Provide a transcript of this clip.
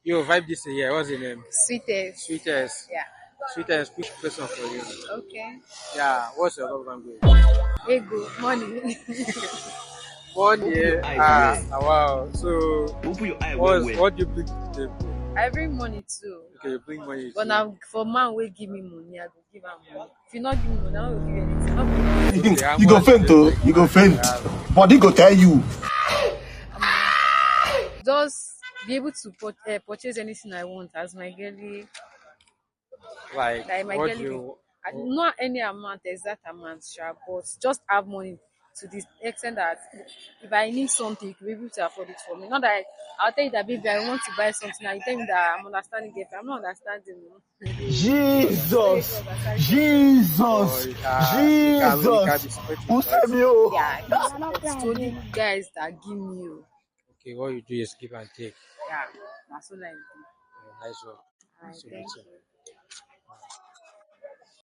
Yo, vibe this year. What's your name? Sweetest. Sweetest. Yeah. Sweetest, quick question for you. Okay. Yeah, what's your love language? Ego. Money. 1 year. Your eyes well. Wow. So, Open your eye well well. what do you bring to the table? I bring money too. Okay, you bring money But too. now for man will give me money, I go give him money. If you not give me money, I will give you anything. Not be Okay, how You go much faint, do oh. bring You go money? faint. Body go tell you. just be able to purchase anything I want as my girly, Like, like my what do girly. you? Not any amount, exact amount, sure, but just have money to the extent that if I need something, you can be able to afford it for me. Not that I'll tell you that baby, I want to buy something, and you tell me that I'm understanding it. I'm not understanding. So you Jesus. go understand Jesus. You can Jesus. be secretive, Who right? send you? yeah, it's only guys that give me you. Okay, what you do is give and take. Yeah, that's what I do. Nice one. Alright, So, thank so. you.